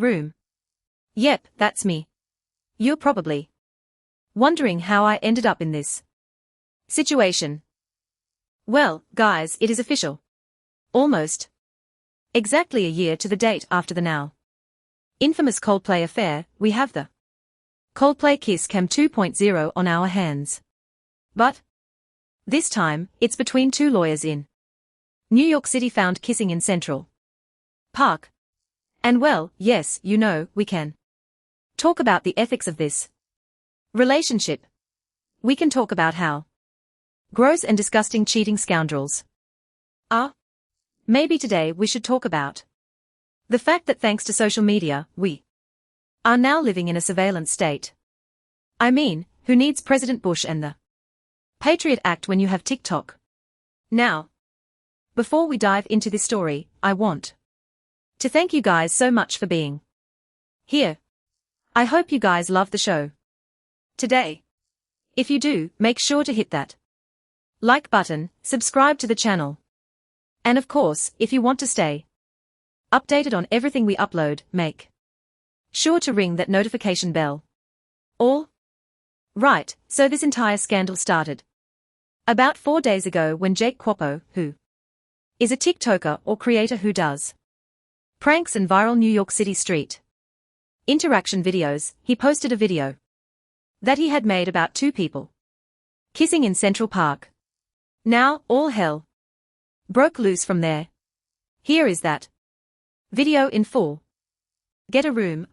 Room. Yep, that's me. You're probably wondering how I ended up in this situation. Well, guys, it is official. Almost exactly a year to the date after the now infamous Coldplay affair, we have the Coldplay Kiss Cam 2.0 on our hands. But this time, it's between two lawyers in New York City found kissing in Central Park. And well, yes, you know, we can talk about the ethics of this relationship. We can talk about how gross and disgusting cheating scoundrels are. Maybe today we should talk about the fact that thanks to social media, we are now living in a surveillance state. I mean, who needs President Bush and the Patriot Act when you have TikTok? Now, before we dive into this story, I want to thank you guys so much for being here. I hope you guys love the show today. If you do, make sure to hit that like button, subscribe to the channel. And of course, if you want to stay updated on everything we upload, make sure to ring that notification bell. All right, so this entire scandal started about 4 days ago when Jake Quapo, who is a TikToker or creator who does pranks and viral New York City street interaction videos, he posted a video that he had made about two people kissing in Central Park. Now, all hell broke loose from there. Here is that video in full. Get a room,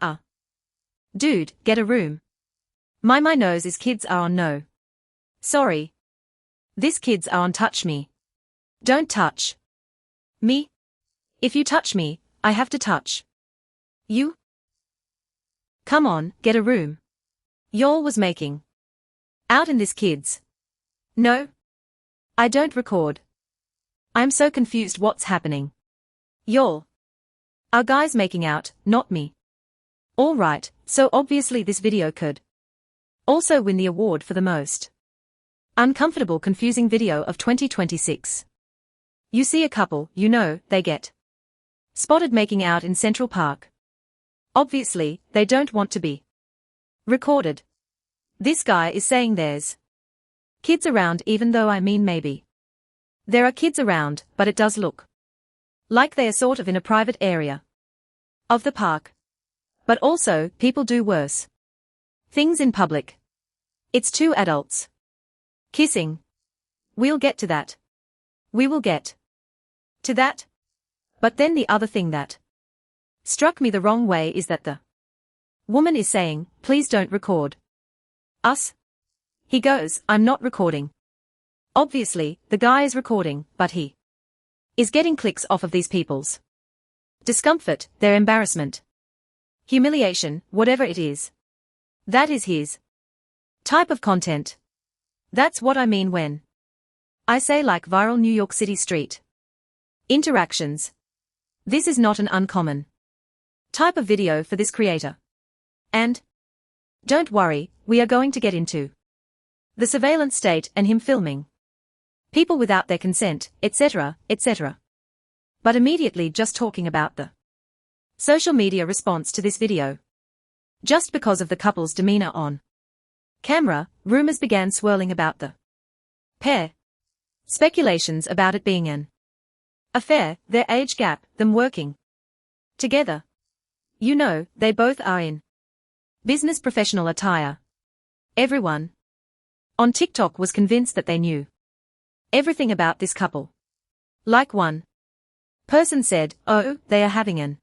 dude, get a room. My nose is kids are on no. Sorry. This kids are on touch me. Don't touch me. If you touch me, I have to touch you. Come on, get a room. Y'all was making out in this kids. No. I don't record. I'm so confused what's happening. Y'all are guys making out, not me. Alright, so obviously this video could also win the award for the most uncomfortable confusing video of 2026. You see a couple, you know, they get spotted making out in Central Park. Obviously, they don't want to be recorded. This guy is saying there's kids around even though I mean maybe there are kids around, but it does look like they are sort of in a private area of the park. But also, people do worse things in public. It's two adults kissing. We'll get to that. We will get to that. But then the other thing that struck me the wrong way is that the woman is saying, please don't record us. He goes, I'm not recording. Obviously, the guy is recording, but he is getting clicks off of these people's discomfort, their embarrassment, humiliation, whatever it is. That is his type of content. That's what I mean when I say like viral New York City street interactions. This is not an uncommon type of video for this creator. And don't worry, we are going to get into the surveillance state and him filming people without their consent, etc., etc. But immediately just talking about the social media response to this video. Just because of the couple's demeanor on camera, rumors began swirling about the pair. Speculations about it being an affair, their age gap, them working together. You know, they both are in business professional attire. Everyone on TikTok was convinced that they knew everything about this couple. Like one person said, oh, they are having an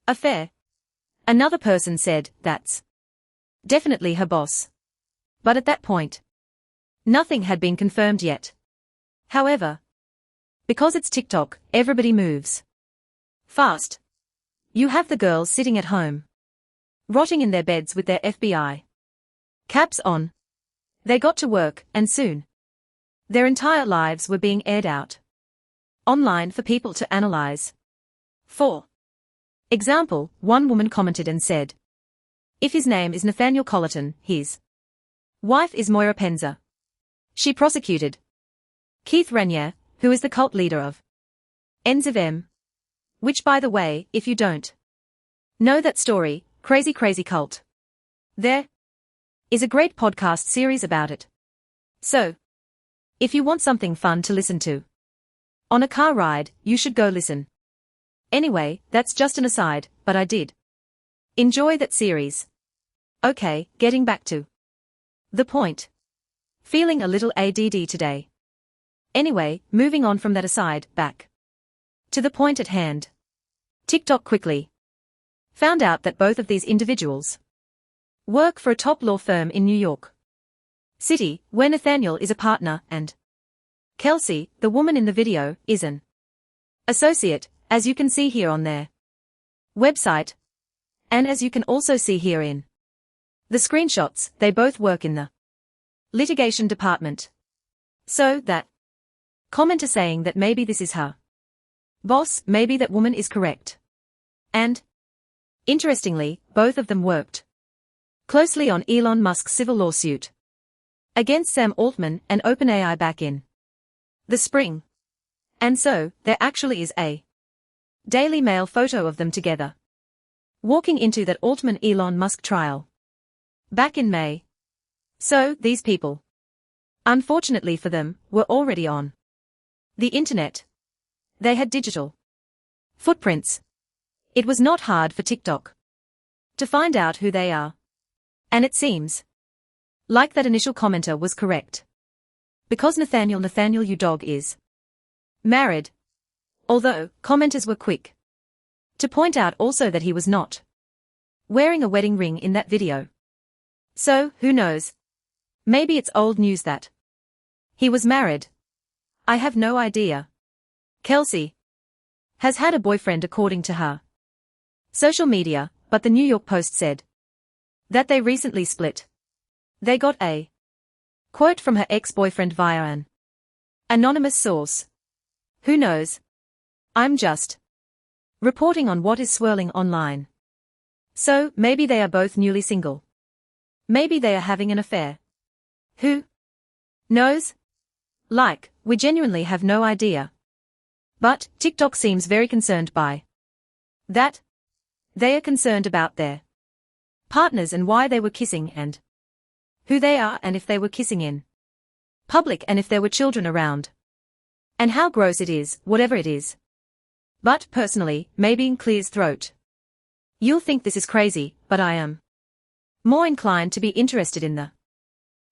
affair. Another person said, that's definitely her boss. But at that point, nothing had been confirmed yet. However, because it's TikTok, everybody moves fast. You have the girls sitting at home, rotting in their beds with their FBI caps on. They got to work, and soon their entire lives were being aired out online for people to analyze. For example, one woman commented and said, if his name is Nathaniel Colleton, his wife is Moira Penza. She prosecuted Keith Raniere, who is the cult leader of Ends of M. Which, by the way, if you don't Know that story, Crazy Crazy Cult? There is a great podcast series about it. So, if you want something fun to listen to on a car ride, you should go listen. Anyway, that's just an aside, but I did enjoy that series. Okay, getting back to the point. Feeling a little ADD today. Anyway, moving on from that aside, back to the point at hand. TikTok quickly found out that both of these individuals work for a top law firm in New York City, where Nathaniel is a partner and Kelsey, the woman in the video, is an associate, as you can see here on their website, and as you can also see here in the screenshots, they both work in the litigation department. So that commenter saying that maybe this is her boss, maybe that woman is correct. And interestingly, both of them worked closely on Elon Musk's civil lawsuit against Sam Altman and OpenAI back in the spring. And so, there actually is a Daily Mail photo of them together walking into that Altman-Elon Musk trial back in May. So, these people, unfortunately for them, were already on the internet. They had digital footprints. It was not hard for TikTok to find out who they are. And it seems like that initial commenter was correct. Because Nathaniel you dog is married. Although, commenters were quick to point out also that he was not wearing a wedding ring in that video. So, who knows? Maybe it's old news that he was married. I have no idea. Kelsey has had a boyfriend according to her social media, but the New York Post said that they recently split. They got a quote from her ex-boyfriend via an anonymous source. Who knows? I'm just reporting on what is swirling online. So, maybe they are both newly single. Maybe they are having an affair. Who knows? Like, we genuinely have no idea. But, TikTok seems very concerned by that. They are concerned about their partners and why they were kissing and who they are and if they were kissing in public and if there were children around. And how gross it is, whatever it is. But, personally, maybe in Clear's throat. You'll think this is crazy, but I am more inclined to be interested in the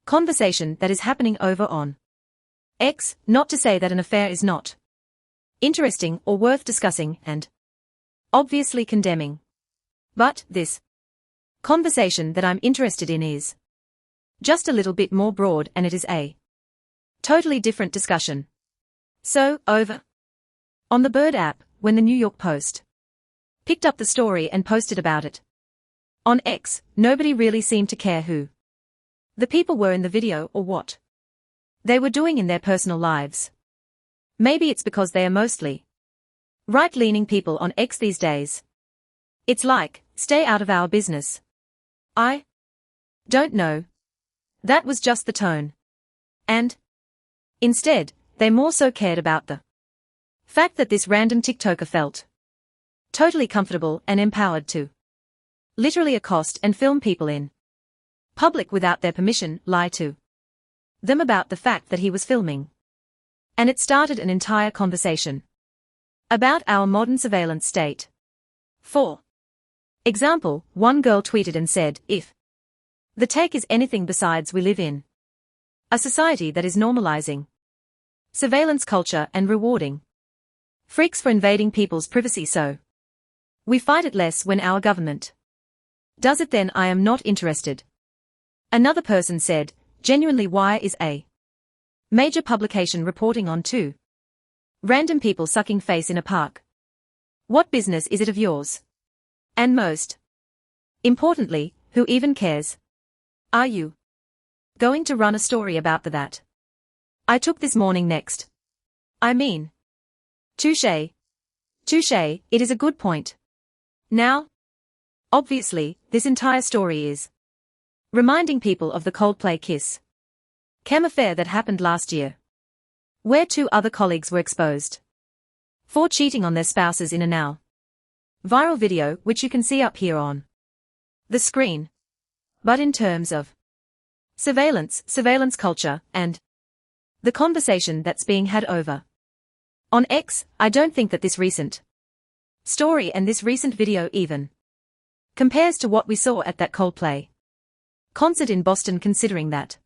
conversation that is happening over on X, not to say that an affair is not interesting or worth discussing and obviously condemning. But, this conversation that I'm interested in is just a little bit more broad and it is a totally different discussion. So, over on the Bird app, when the New York Post picked up the story and posted about it on X, nobody really seemed to care who the people were in the video or what they were doing in their personal lives. Maybe it's because they are mostly right-leaning people on X these days. It's like, stay out of our business. I don't know. That was just the tone. And instead, they more so cared about the fact that this random TikToker felt totally comfortable and empowered to literally accost and film people in public without their permission, lie to them about the fact that he was filming. And it started an entire conversation about our modern surveillance state. For example, one girl tweeted and said, if the take is anything besides, we live in a society that is normalizing surveillance culture and rewarding freaks for invading people's privacy, so we fight it less when our government does it. Then I am not interested. Another person said, genuinely, why is a major publication reporting on two random people sucking face in a park? What business is it of yours? And most importantly, who even cares? Are you going to run a story about that I took this morning next? I mean, touche. Touche, it is a good point. Now, obviously, this entire story is reminding people of the Coldplay Kiss Cam affair that happened last year, where two other colleagues were exposed for cheating on their spouses in a now Viral video which you can see up here on the screen. But in terms of surveillance culture, and the conversation that's being had over on X, I don't think that this recent story and this recent video even compares to what we saw at that Coldplay concert in Boston, considering that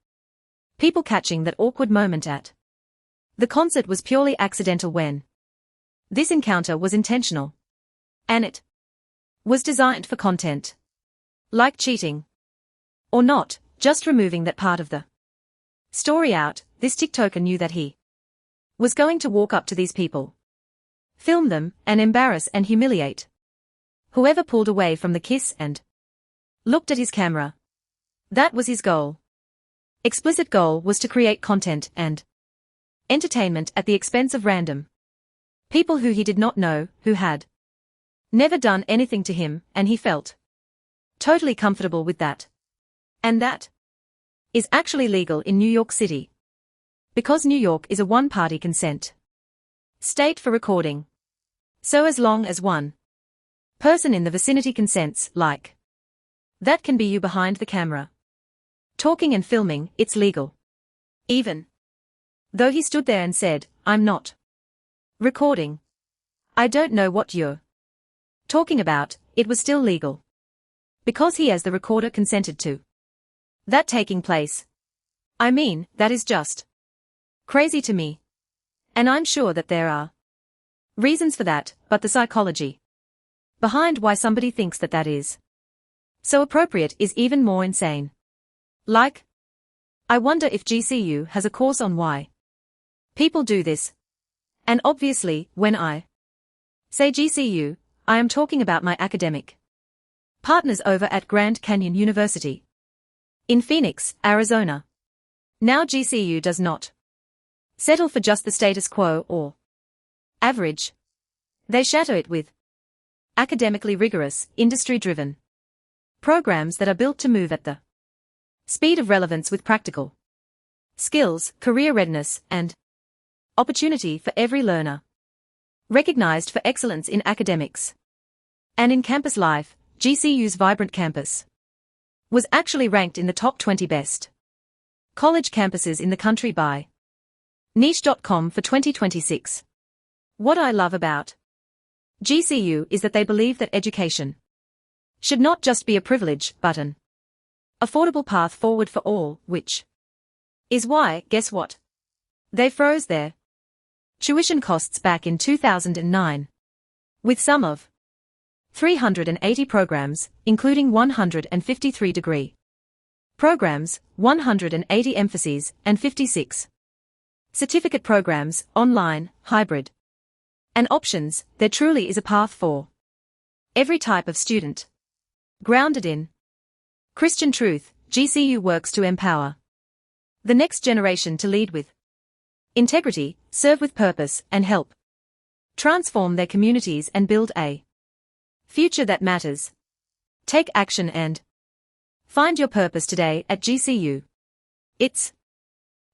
people catching that awkward moment at the concert was purely accidental when this encounter was intentional. And it was designed for content. Like cheating. Or not, just removing that part of the story out, this TikToker knew that he was going to walk up to these people, film them, and embarrass and humiliate whoever pulled away from the kiss and looked at his camera. That was his goal. Explicit goal was to create content and entertainment at the expense of random people who he did not know, who had never done anything to him, and he felt totally comfortable with that. And that is actually legal in New York City. Because New York is a one-party consent state for recording. So as long as one person in the vicinity consents, like that can be you behind the camera talking and filming, it's legal. Even though he stood there and said, "I'm not recording. I don't know what you're talking about," it was still legal. Because he as the recorder consented to that taking place. I mean, that is just crazy to me. And I'm sure that there are reasons for that, but the psychology behind why somebody thinks that that is so appropriate is even more insane. Like, I wonder if GCU has a course on why people do this. And obviously, when I say GCU, I am talking about my academic partners over at Grand Canyon University in Phoenix, Arizona. Now GCU does not settle for just the status quo or average. They shatter it with academically rigorous, industry-driven programs that are built to move at the speed of relevance with practical skills, career readiness, and opportunity for every learner. Recognized for excellence in academics and in campus life, GCU's vibrant campus was actually ranked in the top 20 best college campuses in the country by Niche.com for 2026. What I love about GCU is that they believe that education should not just be a privilege, but an affordable path forward for all, which is why, guess what? They froze their tuition costs back in 2009. With some of 380 programs, including 153 degree programs, 180 emphases, and 56 certificate programs, online, hybrid, and options, there truly is a path for every type of student. Grounded in Christian truth, GCU works to empower the next generation to lead with integrity, serve with purpose, and help transform their communities and build a future that matters. Take action and find your purpose today at GCU. It's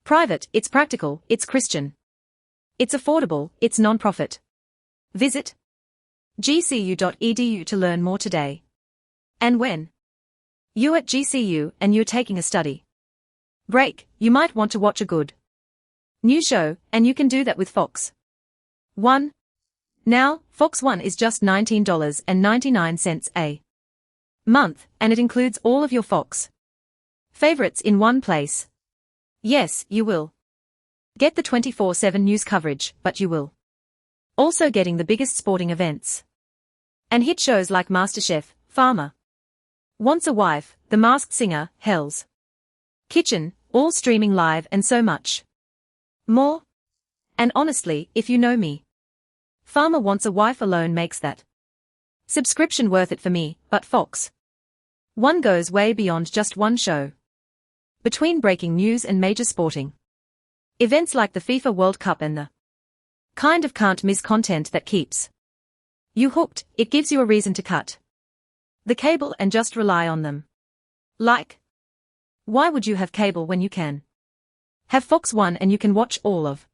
private, it's practical, it's Christian. It's affordable, it's non-profit. Visit gcu.edu to learn more today. And when you're at GCU and you're taking a study break, you might want to watch a good new show, and you can do that with Fox One. Now, Fox One is just $19.99 a month, and it includes all of your Fox favorites in one place. Yes, you will get the 24/7 news coverage, but you will also getting the biggest sporting events and hit shows like MasterChef, Farmer Wants a Wife, The Masked Singer, Hell's Kitchen, all streaming live, and so much more. And honestly, if you know me, Farmer Wants a Wife alone makes that subscription worth it for me, but Fox One goes way beyond just one show. Between breaking news and major sporting events like the FIFA World Cup and the kind of can't miss content that keeps you hooked, it gives you a reason to cut the cable and just rely on them. Like, why would you have cable when you can have Fox One and you can watch all of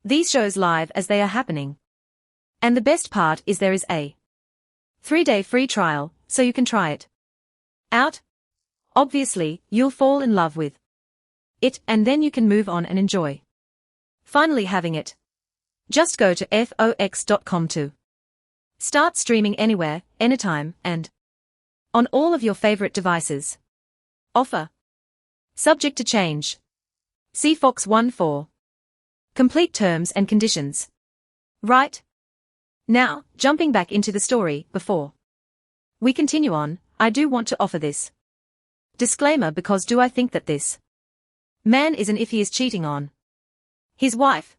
these shows live as they are happening? And the best part is there is a 3-day free trial, so you can try it out. Obviously, you'll fall in love with it and then you can move on and enjoy finally having it. Just go to fox.com to start streaming anywhere, anytime, and on all of your favorite devices. Offer subject to change. See Fox 1 for complete terms and conditions. Right. Now, jumping back into the story, before we continue on, I do want to offer this disclaimer because do I think that this man is an if he is cheating on his wife?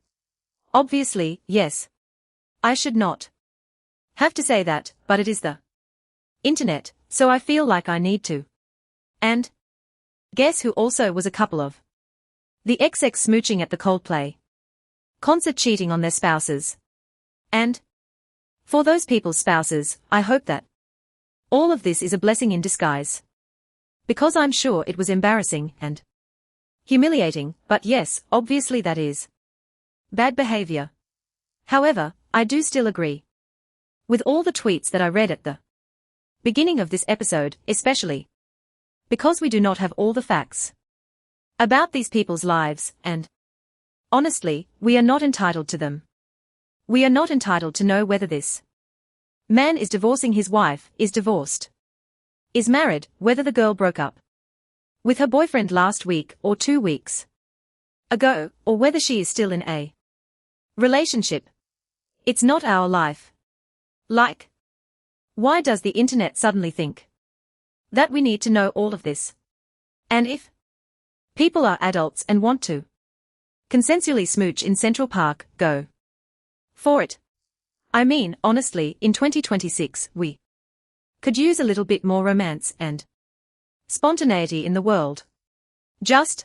Obviously, yes. I should not have to say that, but it is the internet, so I feel like I need to. And guess who also was a couple of the XX smooching at the Coldplay concert cheating on their spouses. And for those people's spouses, I hope that all of this is a blessing in disguise. Because I'm sure it was embarrassing and humiliating, but yes, obviously that is bad behavior. However, I do still agree with all the tweets that I read at the beginning of this episode, especially because we do not have all the facts about these people's lives, and honestly, we are not entitled to them. We are not entitled to know whether this man is divorcing his wife, is divorced, is married, whether the girl broke up with her boyfriend last week or 2 weeks ago, or whether she is still in a relationship. It's not our life. Like, why does the internet suddenly think that we need to know all of this? And if people are adults and want to consensually smooch in Central Park, go for it. I mean, honestly, in 2026, we could use a little bit more romance and spontaneity in the world. Just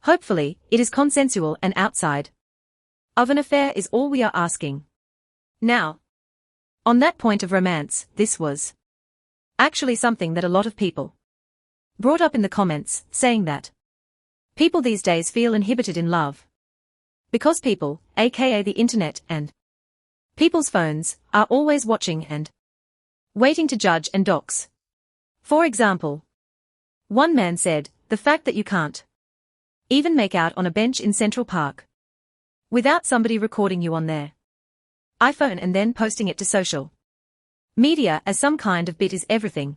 hopefully, it is consensual and outside of an affair is all we are asking. Now, on that point of romance, this was actually something that a lot of people brought up in the comments, saying that people these days feel inhibited in love because people, aka the internet and people's phones, are always watching and waiting to judge and dox. For example, one man said, the fact that you can't even make out on a bench in Central Park without somebody recording you on their iPhone and then posting it to social media as some kind of bit is everything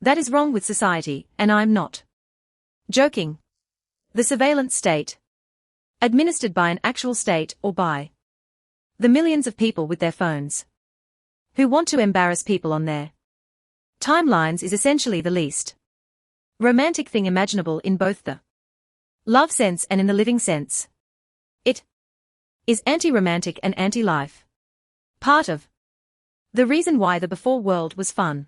that is wrong with society, and I'm not joking. The surveillance state, administered by an actual state or by the millions of people with their phones who want to embarrass people on their timelines, is essentially the least romantic thing imaginable in both the love sense and in the living sense. It is anti-romantic and anti-life. Part of the reason why the before world was fun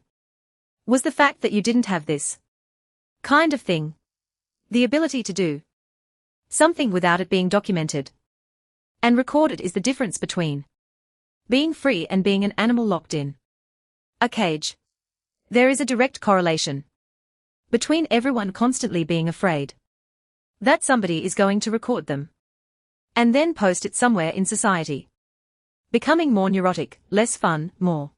was the fact that you didn't have this kind of thing. The ability to do something without it being documented and recorded is the difference between being free and being an animal locked in a cage. There is a direct correlation between everyone constantly being afraid that somebody is going to record them and then post it somewhere in society, becoming more neurotic, less fun, more